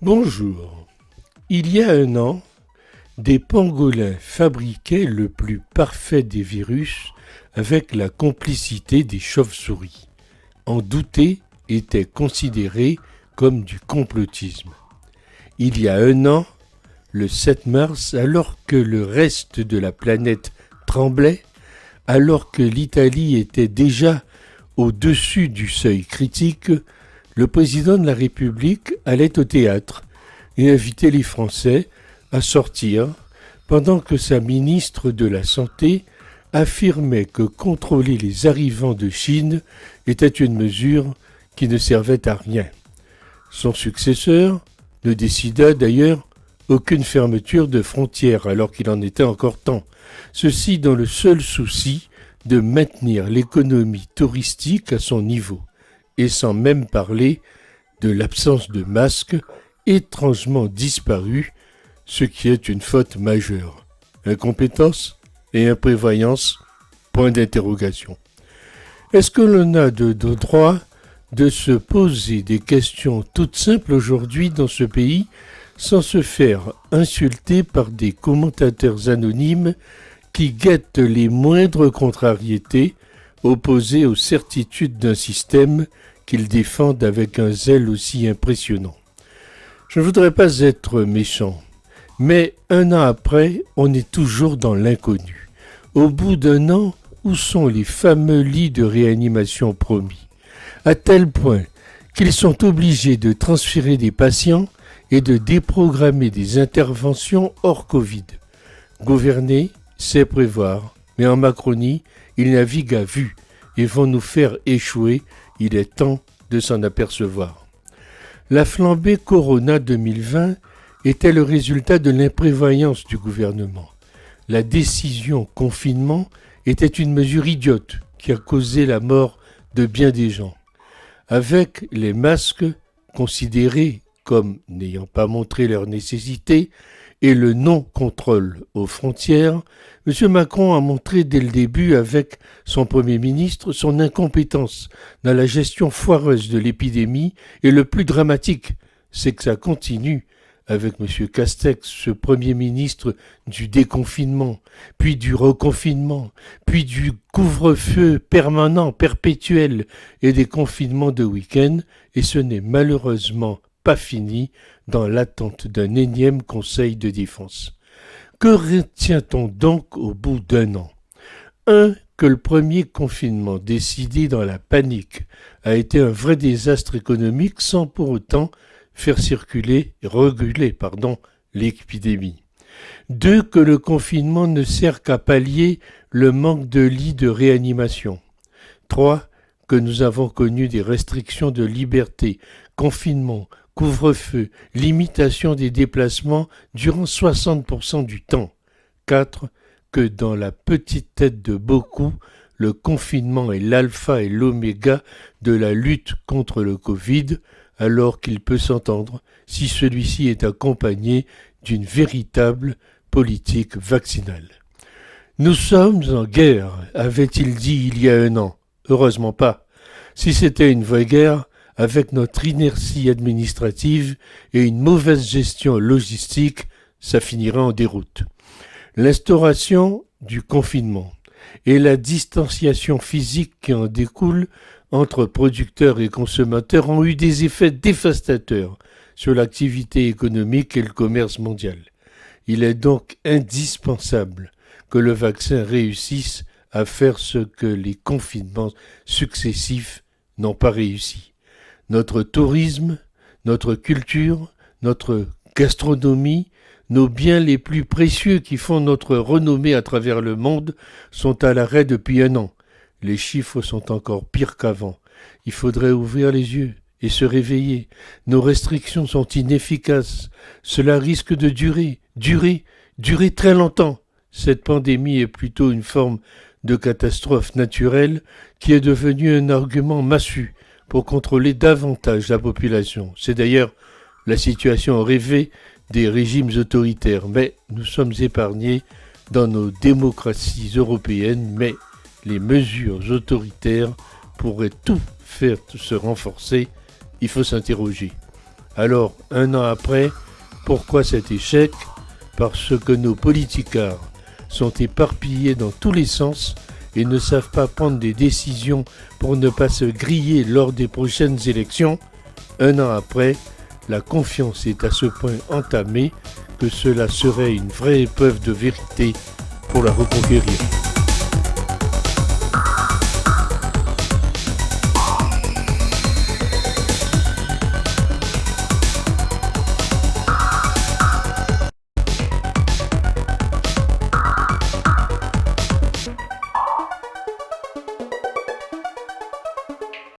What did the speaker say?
Bonjour. Il y a un an, des pangolins fabriquaient le plus parfait des virus avec la complicité des chauves-souris. En douter était considéré comme du complotisme. Il y a un an, le 7 mars, alors que le reste de la planète tremblait, alors que l'Italie était déjà au-dessus du seuil critique, le président de la République allait au théâtre et invitait les Français à sortir pendant que sa ministre de la Santé affirmait que contrôler les arrivants de Chine était une mesure qui ne servait à rien. Son successeur ne décida d'ailleurs aucune fermeture de frontières alors qu'il en était encore temps, ceci dans le seul souci de maintenir l'économie touristique à son niveau, et sans même parler de l'absence de masques étrangement disparus, ce qui est une faute majeure. Incompétence et imprévoyance, point d'interrogation. Est-ce que l'on a de droit de se poser des questions toutes simples aujourd'hui dans ce pays sans se faire insulter par des commentateurs anonymes qui guettent les moindres contrariétés opposées aux certitudes d'un système qu'ils défendent avec un zèle aussi impressionnant? Je ne voudrais pas être méchant, mais un an après, on est toujours dans l'inconnu. Au bout d'un an, où sont les fameux lits de réanimation promis? À tel point qu'ils sont obligés de transférer des patients et de déprogrammer des interventions hors Covid. Gouverner, c'est prévoir, mais en Macronie, ils naviguent à vue et vont nous faire échouer. Il est temps de s'en apercevoir. La flambée Corona 2020 était le résultat de l'imprévoyance du gouvernement. La décision confinement était une mesure idiote qui a causé la mort de bien des gens. Avec les masques considérés comme n'ayant pas montré leur nécessité et le non-contrôle aux frontières, M. Macron a montré dès le début avec son Premier ministre son incompétence dans la gestion foireuse de l'épidémie, et le plus dramatique, c'est que ça continue avec M. Castex, ce Premier ministre du déconfinement, puis du reconfinement, puis du couvre-feu permanent, perpétuel et des confinements de week-end, et ce n'est malheureusement pas fini dans l'attente d'un énième conseil de défense. Que retient-on donc au bout d'un an? Que le premier confinement décidé dans la panique a été un vrai désastre économique sans pour autant faire réguler l'épidémie. 2, que le confinement ne sert qu'à pallier le manque de lits de réanimation. 3, que nous avons connu des restrictions de liberté, confinement, couvre-feu, limitation des déplacements durant 60% du temps. 4, que dans la petite tête de beaucoup, le confinement est l'alpha et l'oméga de la lutte contre le Covid, alors qu'il peut s'entendre si celui-ci est accompagné d'une véritable politique vaccinale. Nous sommes en guerre, avait-il dit il y a un an. Heureusement pas. Si c'était une vraie guerre, avec notre inertie administrative et une mauvaise gestion logistique, ça finirait en déroute. L'instauration du confinement et la distanciation physique qui en découle entre producteurs et consommateurs ont eu des effets dévastateurs sur l'activité économique et le commerce mondial. Il est donc indispensable que le vaccin réussisse à faire ce que les confinements successifs n'ont pas réussi. Notre tourisme, notre culture, notre gastronomie, nos biens les plus précieux qui font notre renommée à travers le monde sont à l'arrêt depuis un an. Les chiffres sont encore pires qu'avant. Il faudrait ouvrir les yeux et se réveiller. Nos restrictions sont inefficaces. Cela risque de durer très longtemps. Cette pandémie est plutôt une forme de catastrophe naturelle qui est devenue un argument massu pour contrôler davantage la population. C'est d'ailleurs la situation rêvée des régimes autoritaires, mais nous sommes épargnés dans nos démocraties européennes, mais les mesures autoritaires pourraient tout faire se renforcer. Il faut s'interroger. Alors, 1 an après, pourquoi cet échec ? Parce que nos politicards sont éparpillés dans tous les sens et ne savent pas prendre des décisions pour ne pas se griller lors des prochaines élections. 1 an après, la confiance est à ce point entamée que cela serait une vraie épreuve de vérité pour la reconquérir.